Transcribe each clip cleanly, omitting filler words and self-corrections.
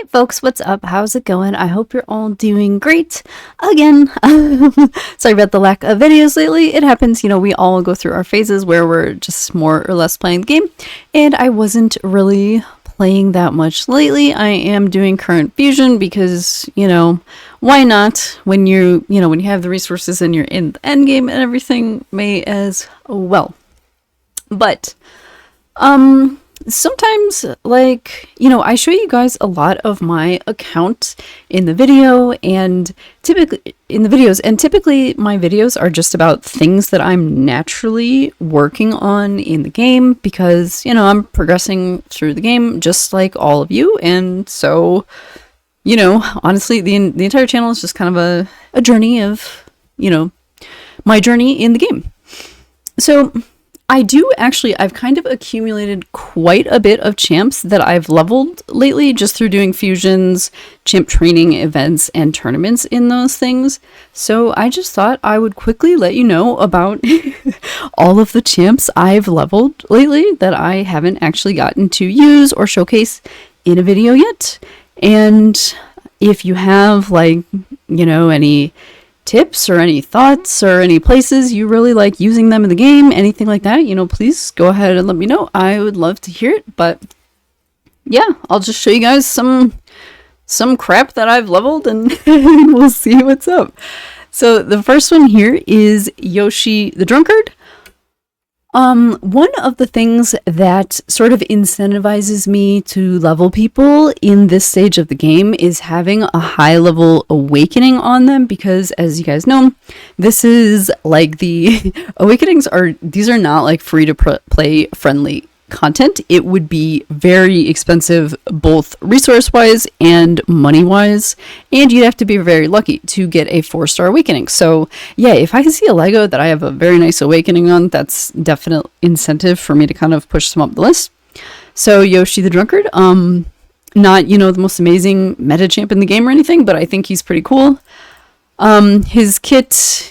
Hey folks, what's up? How's it going? I hope you're all doing great. Again, sorry about the lack of videos lately. It happens, we all go through our phases where we're just more or less playing the game, and I wasn't really playing that much lately. I am doing current fusion because, why not? When you have the resources and you're in the end game and everything, may as well. But, sometimes, I show you guys a lot of my account in the video and typically my videos are just about things that I'm naturally working on in the game because, I'm progressing through the game just like all of you. And so, honestly, the entire channel is just kind of a journey of, my journey in the game. So I've kind of accumulated quite a bit of champs that I've leveled lately just through doing fusions, champ training events, and tournaments in those things. So I just thought I would quickly let you know about all of the champs I've leveled lately that I haven't actually gotten to use or showcase in a video yet. And if you have any tips or any thoughts or any places you really like using them in the game, anything like that, please go ahead and let me know. I would love to hear it. But yeah, I'll just show you guys some crap that I've leveled and we'll see what's up. So the first one here is Yoshi the Drunkard. One of the things that sort of incentivizes me to level people in this stage of the game is having a high level awakening on them, because as you guys know, this is like the awakenings these are not like free to play friendly content. It would be very expensive, both resource wise and money wise, and you'd have to be very lucky to get a 4-star awakening. So yeah, if I can see a Lego that I have a very nice awakening on, that's definite incentive for me to kind of push them up the list. So Yoshi the Drunkard, not the most amazing meta champ in the game or anything, but I think he's pretty cool. His kit,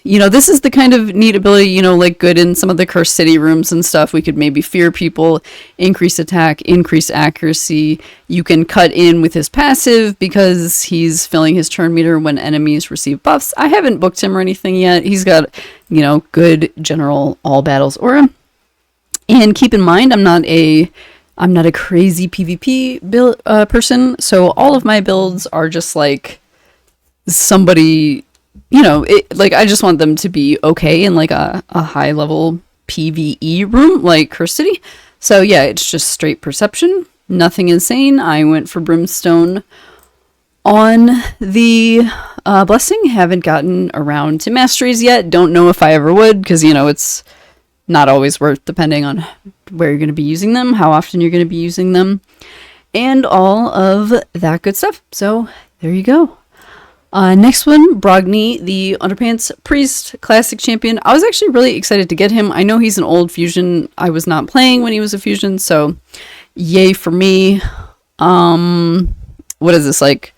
this is the kind of neat ability, like good in some of the cursed city rooms and stuff. We could maybe fear people, increase attack, increase accuracy. You can cut in with his passive because he's filling his turn meter when enemies receive buffs. I haven't booked him or anything yet. He's got, good general all battles aura. And keep in mind, I'm not a crazy PvP build person, so all of my builds are just like somebody, I just want them to be okay in like a high level PvE room like Cursed City. So yeah, it's just straight perception, nothing insane. I went for Brimstone on the blessing. Haven't gotten around to masteries yet. Don't know if I ever would, because it's not always worth, depending on where you're going to be using them, how often you're going to be using them, and all of that good stuff. So there you go. Next one, Brogni the Underpriest, classic champion. I was actually really excited to get him. I know he's an old fusion. I was not playing when he was a fusion, so yay for me. What is this, like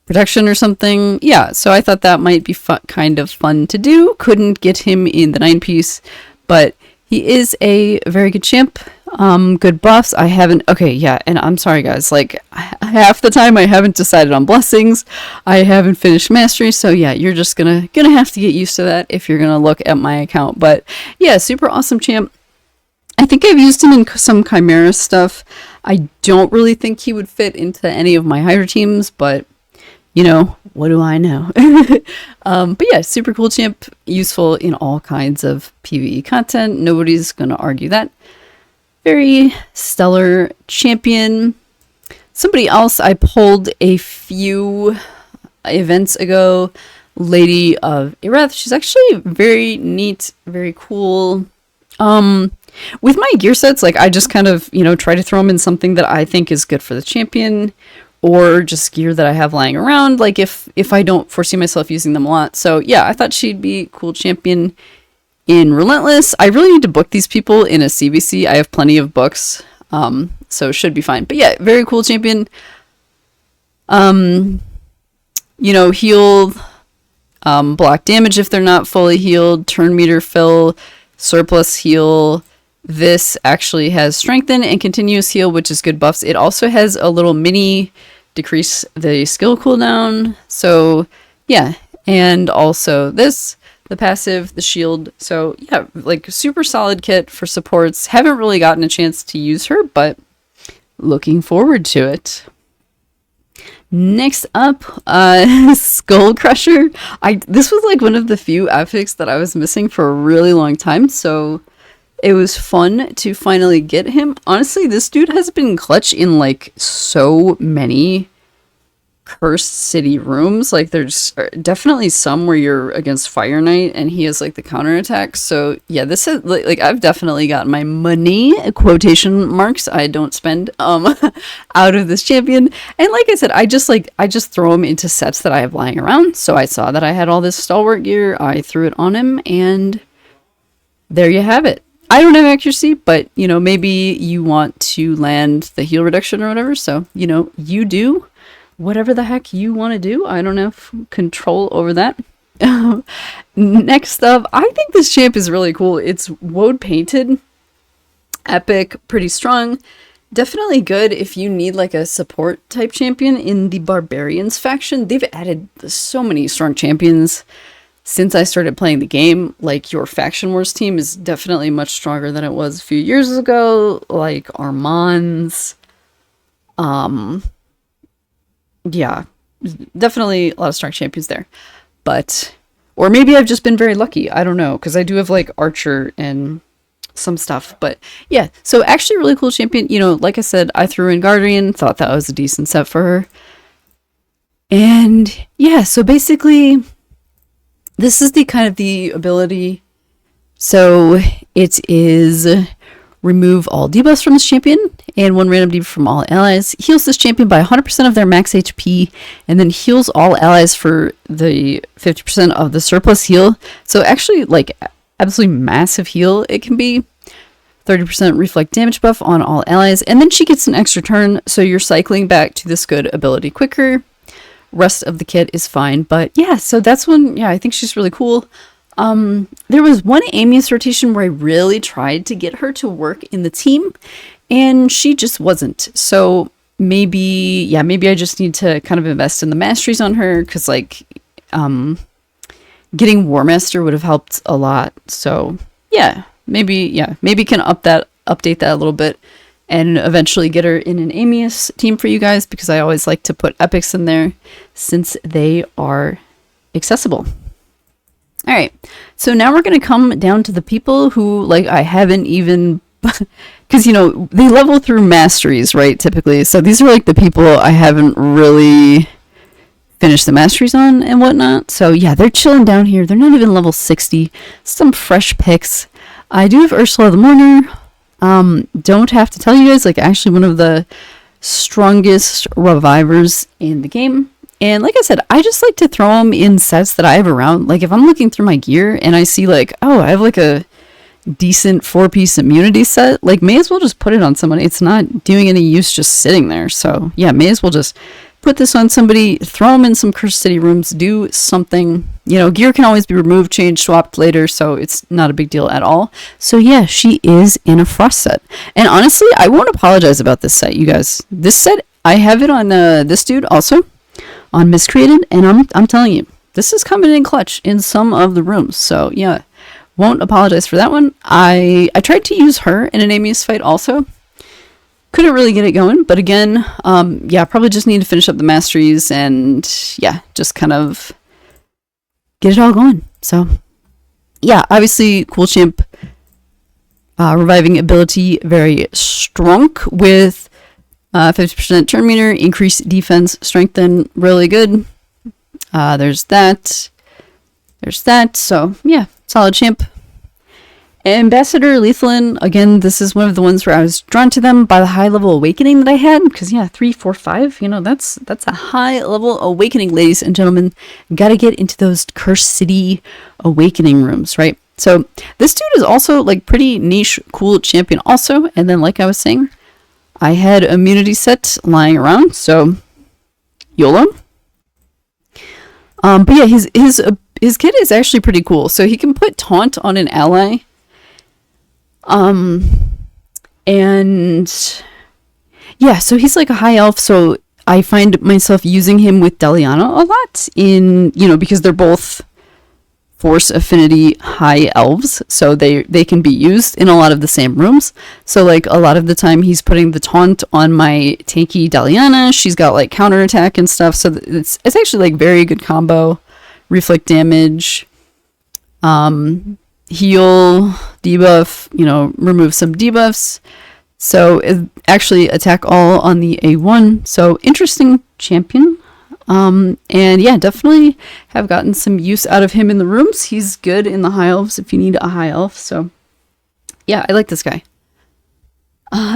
protection or something? Yeah, so I thought that might be kind of fun to do. Couldn't get him in the 9-piece, but he is a very good champ. Good buffs. Okay, yeah, and I'm sorry guys, like half the time I haven't decided on blessings. I haven't finished mastery, so yeah, you're just gonna have to get used to that if you're gonna look at my account. But yeah, super awesome champ. I think I've used him in some Chimera stuff. I don't really think he would fit into any of my higher teams, but what do I know? But yeah, super cool champ, useful in all kinds of PvE content. Nobody's gonna argue that. Very stellar champion. Somebody else I pulled a few events ago, Lady of Ireth. She's actually very neat, very cool. With my gear sets, I just kind of, try to throw them in something that I think is good for the champion, or just gear that I have lying around, if I don't foresee myself using them a lot. So yeah, I thought she'd be a cool champion. In Relentless, I really need to book these people in a CVC. I have plenty of books, so should be fine. But yeah, very cool champion. Heal, block damage if they're not fully healed, turn meter fill, surplus heal. This actually has strengthen and continuous heal, which is good buffs. It also has a little mini decrease the skill cooldown. So yeah, and also this, the passive, the shield. So yeah, like super solid kit for supports. Haven't really gotten a chance to use her, but looking forward to it. Next up, Skullcrusher. This was like one of the few epics that I was missing for a really long time, so it was fun to finally get him. Honestly, this dude has been clutch in like so many cursed city rooms. Like there's definitely some where you're against Fire Knight and he has like the counterattack. So yeah, this is like I've definitely got my money, quotation marks, I don't spend out of this champion. And like I said, I just throw him into sets that I have lying around. So I saw that I had all this stalwart gear, I threw it on him, and there you have it. I don't have accuracy, but you know, maybe you want to land the heal reduction or whatever, so you know, you do whatever the heck you want to do. I don't have control over that. Next up, I think this champ is really cool. It's Woad-Painted. Epic, pretty strong. Definitely good if you need like a support type champion in the Barbarians faction. They've added so many strong champions since I started playing the game. Like your faction wars team is definitely much stronger than it was a few years ago. Like Armand's, yeah, definitely a lot of strong champions there. But, or maybe I've just been very lucky. I don't know, because I do have like Archer and some stuff. But yeah, so actually really cool champion. You know, like I said, I threw in Guardian, thought that was a decent set for her. And yeah, so basically this is the kind of the ability. So it is remove all debuffs from this champion and one random debuff from all allies. Heals this champion by 100% of their max HP, and then heals all allies for the 50% of the surplus heal. So actually, like, absolutely massive heal it can be. 30% reflect damage buff on all allies, and then she gets an extra turn, so you're cycling back to this good ability quicker. Rest of the kit is fine, but yeah, so that's one. Yeah, I think she's really cool. There was one Amius rotation where I really tried to get her to work in the team, and she just wasn't. So maybe I just need to kind of invest in the masteries on her, because like getting War Master would have helped a lot. So maybe can update that a little bit, and eventually get her in an Amius team for you guys, because I always like to put epics in there since they are accessible. All right, so now we're going to come down to the people who, like, I haven't even, because, you know, they level through masteries, right, typically. So these are, like, the people I haven't really finished the masteries on and whatnot. So, yeah, they're chilling down here. They're not even level 60. Some fresh picks. I do have Ursala the Mourner. Don't have to tell you guys, like, actually one of the strongest revivers in the game. And like I said, I just like to throw them in sets that I have around. Like if I'm looking through my gear and I see like, oh, I have like a decent 4-piece immunity set, like may as well just put it on somebody. It's not doing any use just sitting there. So yeah, may as well just put this on somebody, throw them in some Cursed City rooms, do something. You know, gear can always be removed, changed, swapped later, so it's not a big deal at all. So yeah, she is in a Frost set. And honestly, I won't apologize about this set, you guys. This set, I have it on this dude also, on Miscreated, and I'm telling you, this is coming in clutch in some of the rooms. So yeah, won't apologize for that one. I tried to use her in an Amius fight also. Couldn't really get it going, but again, yeah, probably just need to finish up the masteries and yeah, just kind of get it all going. So yeah, obviously cool champ, reviving ability, very strong with 50% turn meter, increased defense, strengthen, really good. There's that. So yeah, solid champ. Ambassador Lethelin, again, this is one of the ones where I was drawn to them by the high level awakening that I had, because yeah, 3, 4, 5, you know, that's a high level awakening, ladies and gentlemen. Gotta get into those Cursed City awakening rooms, right? So this dude is also like pretty niche, cool champion also. And then like I was saying, I had immunity set lying around, so YOLO. But yeah, his kit is actually pretty cool. So he can put taunt on an ally. And yeah, so he's like a high elf, so I find myself using him with Deliana a lot in, because they're both force affinity high elves, so they can be used in a lot of the same rooms. So like a lot of the time he's putting the taunt on my tanky Deliana. She's got like counterattack and stuff, so it's actually like very good combo. Reflect damage, heal, debuff, remove some debuffs. So actually attack all on the A1. So interesting champion. And yeah, definitely have gotten some use out of him in the rooms. He's good in the high elves if you need a high elf. So yeah, I like this guy.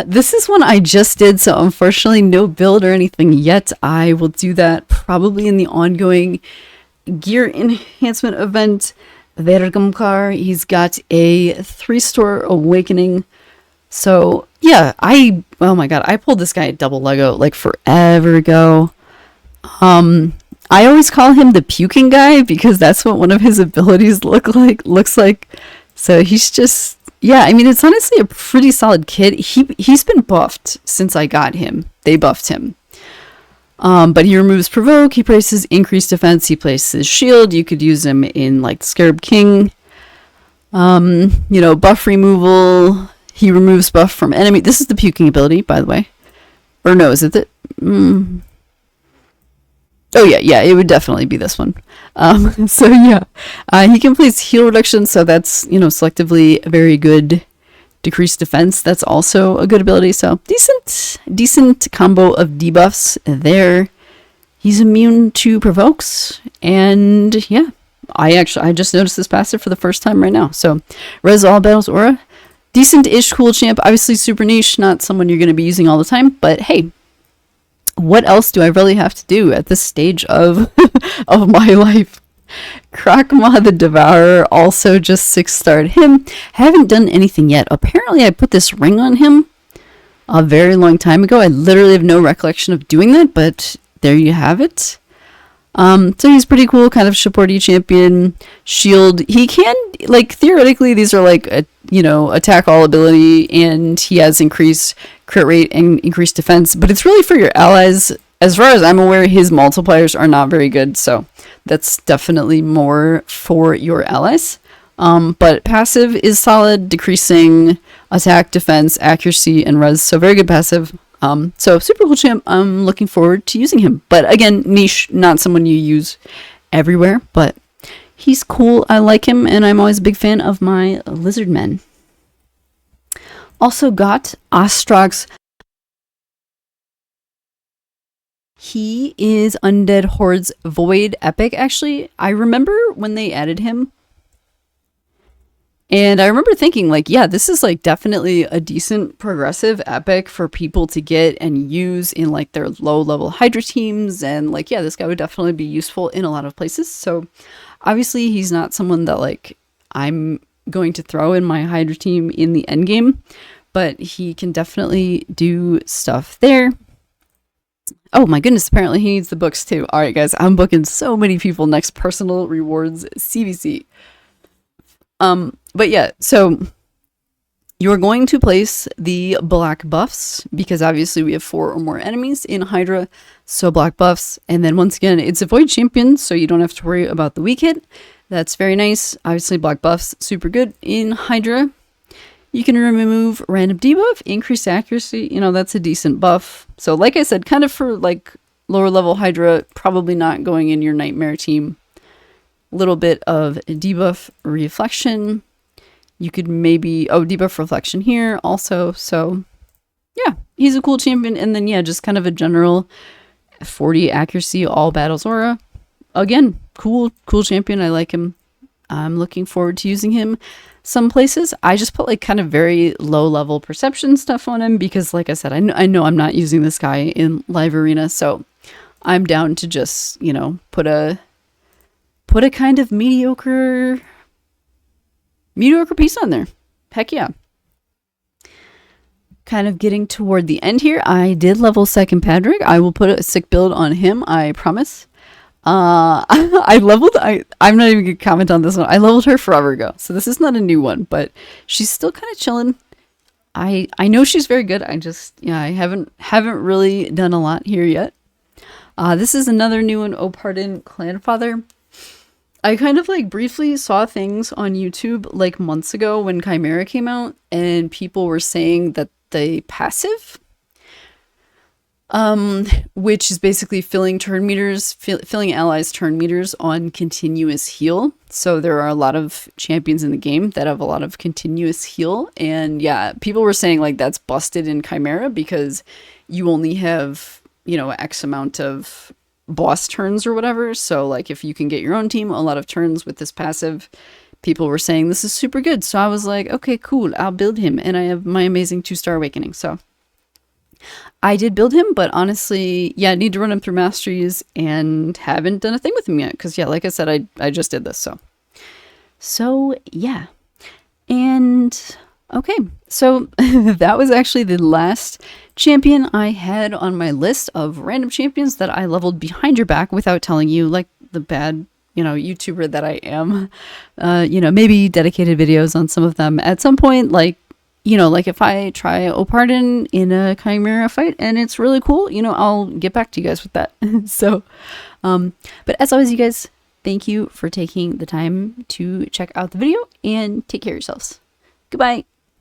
This is one I just did, so unfortunately no build or anything yet. I will do that probably in the ongoing gear enhancement event. Vergumkaar, he's got a 3-star awakening. So yeah, oh my god, I pulled this guy at double Lego like forever ago. I always call him the puking guy because that's what one of his abilities looks like. So he's just, yeah, I mean, it's honestly a pretty solid kid. He's been buffed since I got him. They buffed him. But he removes provoke, he places increased defense, he places shield. You could use him in like Scarab King. Buff removal. He removes buff from enemy. This is the puking ability, by the way. Or no, is it the... Oh yeah, it would definitely be this one. So yeah, he can place heal reduction, so that's, selectively a very good decreased defense. That's also a good ability, so decent combo of debuffs there. He's immune to provokes, and yeah, I just noticed this passive for the first time right now. So res all battles aura, decent-ish cool champ, obviously super niche, not someone you're going to be using all the time, but hey, what else do I really have to do at this stage of of my life? Krok'mar the Devourer, also just 6-starred him. Haven't done anything yet. Apparently I put this ring on him a very long time ago. I literally have no recollection of doing that, but there you have it. So he's pretty cool, kind of supporty champion. Shield, he can, like, theoretically these are like a, attack all ability, and he has increased crit rate and increased defense, but it's really for your allies. As far as I'm aware, his multipliers are not very good, so that's definitely more for your allies. But passive is solid, decreasing attack, defense, accuracy, and res, so very good passive. So super cool champ. I'm looking forward to using him, but again, niche, not someone you use everywhere, but he's cool. I like him, and I'm always a big fan of my lizard men. Also got Ostrox. He is Undead Horde's Void Epic. Actually, I remember when they added him, and I remember thinking, like, yeah, this is like definitely a decent progressive epic for people to get and use in like their low level Hydra teams. And like, yeah, this guy would definitely be useful in a lot of places. So obviously he's not someone that like I'm going to throw in my Hydra team in the end game, but he can definitely do stuff there. Oh my goodness, apparently he needs the books too. All right, guys, I'm booking so many people next personal rewards CVC. But yeah, so you're going to place the black buffs because obviously we have 4 or more enemies in Hydra, so black buffs. And then once again, it's a void champion, so you don't have to worry about the weak hit. That's very nice. Obviously black buffs, super good in Hydra. You can remove random debuff, increase accuracy, that's a decent buff. So like I said, kind of for like lower level Hydra, probably not going in your nightmare team. Little bit of debuff reflection. You could maybe, debuff reflection here also. So yeah, he's a cool champion. And then yeah, just kind of a general 40 accuracy, all battles aura. Again, cool champion. I like him. I'm looking forward to using him some places. I just put like kind of very low level perception stuff on him because like I said, I know I'm not using this guy in live arena. So I'm down to just, put a kind of mediocre piece on there. Heck yeah. Kind of getting toward the end here. I did level 2nd Padrick. I will put a sick build on him, I promise. I'm not even gonna comment on this one. I leveled her forever ago, so this is not a new one, but she's still kind of chilling. I know she's very good. I haven't really done a lot here yet. This is another new one, Opardin Clanfather. I kind of like briefly saw things on YouTube like months ago when Chimera came out, and people were saying that the passive, which is basically filling turn meters, filling allies' turn meters on continuous heal. So there are a lot of champions in the game that have a lot of continuous heal, and yeah, people were saying like that's busted in Chimera because you only have, you know, X amount of boss turns or whatever. So like if you can get your own team a lot of turns with this passive, people were saying this is super good. So I was like, okay, cool, I'll build him, and I have my amazing 2-star awakening. So I did build him, but honestly, yeah, I need to run him through masteries and haven't done a thing with him yet because, yeah, like I said, I just did this. So yeah. And okay, so that was actually the last champion I had on my list of random champions that I leveled behind your back without telling you, like the bad, you know, YouTuber that I am. You know, maybe dedicated videos on some of them at some point, like, you know, like if I try Opardin in a Chimera fight and it's really cool, you know, I'll get back to you guys with that. So, but as always, you guys, thank you for taking the time to check out the video and take care of yourselves. Goodbye.